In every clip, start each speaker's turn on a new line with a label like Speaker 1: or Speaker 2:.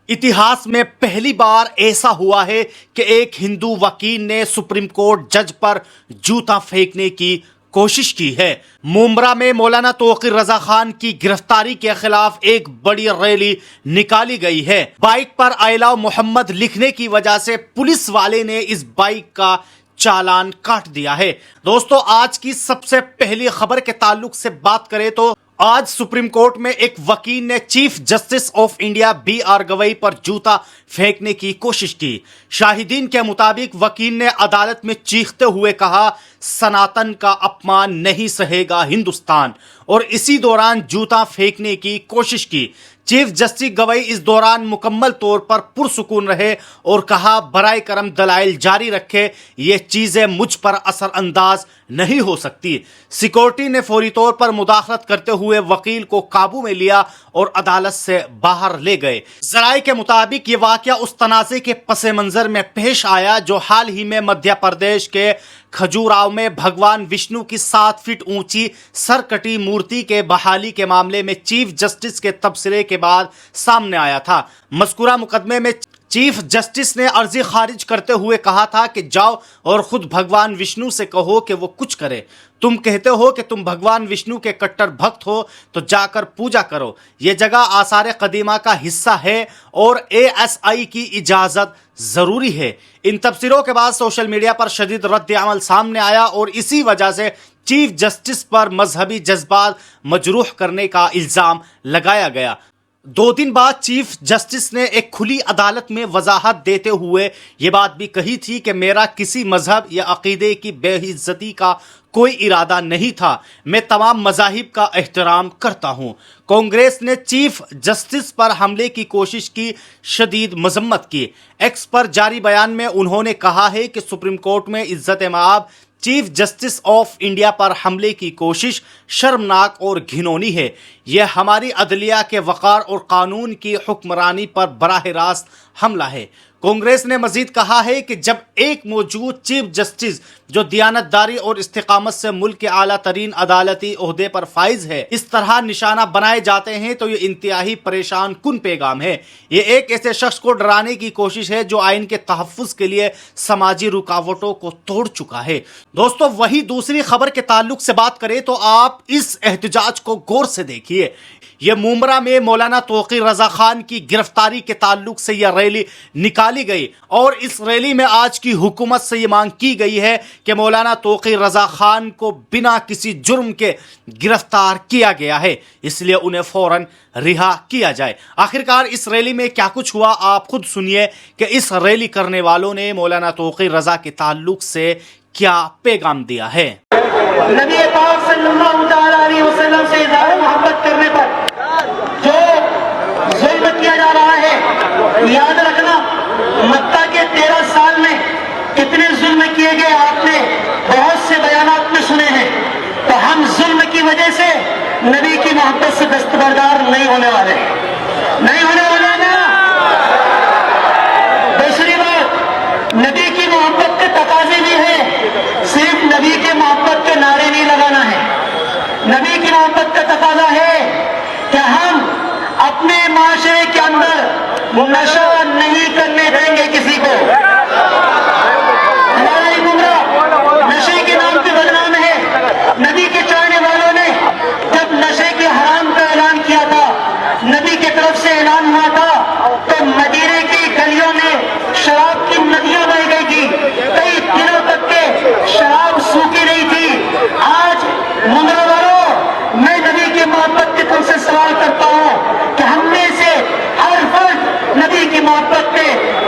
Speaker 1: इतिहास में पहली बार ऐसा हुआ है कि एक हिंदू वकील ने सुप्रीम कोर्ट जज पर जूता फेंकने की कोशिश की है। मुंब्रा में मौलाना तौकीर रजा खान की गिरफ्तारी के खिलाफ एक बड़ी रैली निकाली गई है। बाइक पर आई लव मोहम्मद लिखने की वजह से पुलिस वाले ने इस बाइक का चालान काट दिया है। दोस्तों, आज की सबसे पहली खबर के ताल्लुक से बात करें तो आज सुप्रीम कोर्ट में एक वकील ने chief justice of India B R. Gavai पर जूता फेंकने की कोशिश की। शाहिदीन के मुताबिक वकील ने अदालत में चीखते हुए कहा, सनातन का अपमान नहीं सहेगा हिंदुस्तान, और इसी दौरान जूता फेंकने की कोशिश की। चीफ जस्टिस गवई इस दौरान मुकम्मल तौर पर पुरसुकून रहे और कहा, बराए करम दलाइल जारी रखे, ये चीजें मुझ पर असरअंदाज नहीं हो सकती। सिक्योरिटी ने फौरी तौर पर मुदाखलत करते हुए वकील को काबू में लिया और अदालत से बाहर ले गए। जराये के मुताबिक ये वाकया उस तनाज़े के पस मंजर में पेश आया जो हाल ही में मध्य प्रदेश के खजुराहो में भगवान विष्णु की 7 फीट ऊंची सरकटी मूर्ति के बहाली के मामले में चीफ जस्टिस के तबसरे के बाद सामने आया था। मज़कूरा मुकदमे में चीफ जस्टिस ने अर्जी खारिज करते हुए कहा था कि जाओ और खुद भगवान विष्णु से कहो कि वो कुछ करे। तुम कहते हो कि तुम भगवान विष्णु के कट्टर भक्त हो, तो जाकर पूजा करो। ये जगह आसार कदीमा का हिस्सा है और ASI की इजाज़त ज़रूरी है। इन तबसरों के बाद सोशल मीडिया पर शदीद रद्द अमल सामने आया और इसी वजह से चीफ जस्टिस पर मजहबी जज्बात मजरूह करने का इल्ज़ाम लगाया गया। 2 दिन बाद चीफ जस्टिस ने एक खुली अदालत में वजाहत देते हुए ये बात भी कही थी कि मेरा किसी मजहब या अकीदे की बेइज्जती का कोई इरादा नहीं था। मैं तमाम मजाहिब का एहतराम करता हूं। कांग्रेस ने चीफ जस्टिस पर हमले की कोशिश की शदीद मजम्मत की। एक्स पर जारी बयान में उन्होंने कहा है कि सुप्रीम कोर्ट में इज्जत-ए-माब चीफ जस्टिस ऑफ इंडिया पर हमले की कोशिश शर्मनाक और घिनौनी है। यह हमारी अदलिया के वक़ार और कानून की हुक्मरानी पर बराह रास्त हमला है। कांग्रेस ने मजीद कहा है कि जब एक मौजूद चीफ जस्टिस जो दियानतदारी और इस्तिकामत से मुल्क के आला तरीन अदालती ओहदे पर फाइज है, इस तरह निशाना बनाए जाते हैं तो ये इंतहाई परेशान कुन पैगाम है। ये एक ऐसे शख्स को डराने की कोशिश है जो आइन के तहफ़्फ़ुज़ के लिए समाजी रुकावटों को तोड़ चुका है। दोस्तों, वही दूसरी खबर के ताल्लुक से बात करें तो आप इस एहतजाज को गौर से देखिए। यह मुंब्रा में मौलाना तौकीर रजा खान की गिरफ्तारी के ताल्लुक से यह रैली निकाली गई और इस रैली में आज की हुकूमत से यह मांग की गई है कि मौलाना तौकीर रजा खान को बिना किसी जुर्म के गिरफ्तार किया गया है, इसलिए उन्हें फौरन रिहा किया जाए। आखिरकार इस रैली में क्या कुछ हुआ, आप खुद सुनिए कि इस रैली करने वालों ने मौलाना तौकीर रजा के ताल्लुक से क्या पैगाम दिया है।
Speaker 2: नबी पाक सल्लल्लाहु अलैहि वसल्लम से इज़हार मोहब्बत करने पर जो जुल्म किया जा रहा है, याद रखना मक्का के 13 साल में कितने जुल्म किए गए आपने बहुत से बयानात में सुने हैं। तो हम जुल्म की वजह से नबी की मोहब्बत से दस्तबरदार नहीं होने वाले, नहीं होने वाले ना। दूसरी बात, नबी की मोहब्बत के तकाजे भी है, सिर्फ नबी के मोहब्बत के नारे नहीं लगाना है। नबी की मोहब्बत का तकाजा है कि हम अपने माशरे के अंदर नशा नहीं करने देंगे किसी को। हमारा ये मुमरा नशे के नाम पे बदनाम है। नबी के चाहने वालों ने जब नशे के हराम का ऐलान किया था, नबी की तरफ से ऐलान हुआ था, तो मदीने की गलियों में शराब की नदियां बह गई थी। कई दिनों तक के शराब सूखी नहीं थी। आज मुमरा वालों, मैं नबी की मोहब्बत की तरफ से सवाल करता हूं कि हम में से हर फर्द नबी की मोहब्बत पे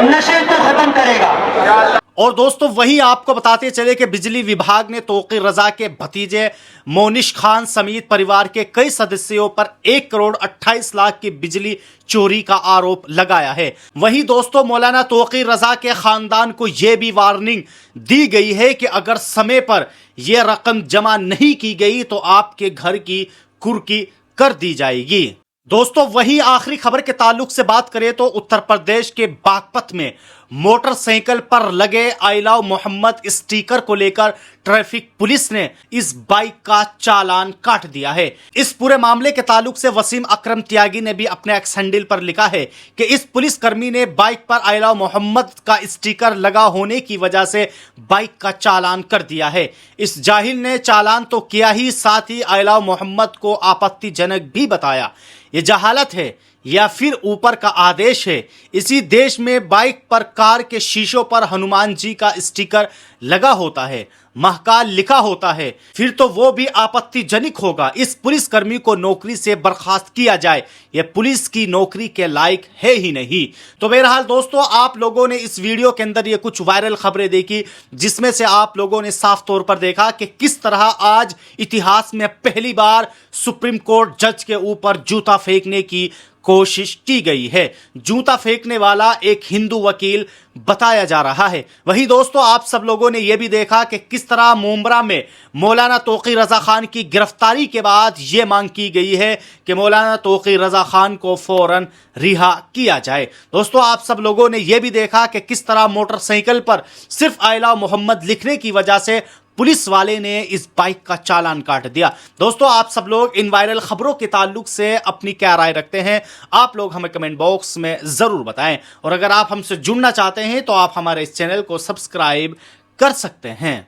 Speaker 2: नशे को खत्म करेगा।
Speaker 1: और दोस्तों, वही आपको बताते चले कि बिजली विभाग ने तौकीर रजा के भतीजे मोनिश खान समेत परिवार के कई सदस्यों पर 1 करोड़ 28 लाख की बिजली चोरी का आरोप लगाया है। वहीं दोस्तों, मौलाना तौकीर रजा के खानदान को यह भी वार्निंग दी गई है कि अगर समय पर यह रकम जमा नहीं की गई तो आपके घर की कुर्की कर दी जाएगी। दोस्तों, वही आखिरी खबर के ताल्लुक से बात करें तो उत्तर प्रदेश के बागपत में मोटरसाइकिल पर लगे आई लव मोहम्मद स्टिकर को लेकर ट्रैफिक पुलिस ने इस बाइक का चालान काट दिया है। इस पूरे मामले के ताल्लुक से वसीम अकरम त्यागी ने भी अपने एक्स हैंडल पर लिखा है कि इस पुलिसकर्मी ने बाइक पर आई लव मोहम्मद का स्टिकर लगा होने की वजह से बाइक का चालान कर दिया है। इस जाहिल ने चालान तो किया ही, साथ ही आई लव मोहम्मद को आपत्तिजनक भी बताया। ये जहालत है या फिर ऊपर का आदेश है? इसी देश में बाइक पर कार के शीशों पर हनुमान जी का स्टिकर लगा होता है, महाकाल लिखा होता है, फिर तो वो भी आपत्तिजनक होगा। इस पुलिसकर्मी को नौकरी से बर्खास्त किया जाए, यह पुलिस की नौकरी के लायक है ही नहीं। तो बहरहाल दोस्तों, आप लोगों ने इस वीडियो के अंदर ये कुछ वायरल खबरें देखी, जिसमें से आप लोगों ने साफ तौर पर देखा कि किस तरह आज इतिहास में पहली बार सुप्रीम कोर्ट जज के ऊपर जूता फेंकने की कोशिश की गई है। जूता फेंकने वाला एक हिंदू वकील बताया जा रहा है। वही दोस्तों, आप सब लोगों ने यह भी देखा कि किस तरह मुंब्रा में मौलाना तौक़ी रज़ा खान की गिरफ्तारी के बाद यह मांग की गई है कि मौलाना तौक़ी रज़ा खान को फौरन रिहा किया जाए। दोस्तों, आप सब लोगों ने यह भी देखा कि किस तरह मोटरसाइकिल पर सिर्फ आई लव मोहम्मद लिखने की वजह से पुलिस वाले ने इस बाइक का चालान काट दिया। दोस्तों, आप सब लोग इन वायरल खबरों के ताल्लुक से अपनी क्या राय रखते हैं, आप लोग हमें कमेंट बॉक्स में जरूर बताएं। और अगर आप हमसे जुड़ना चाहते हैं तो आप हमारे इस चैनल को सब्सक्राइब कर सकते हैं।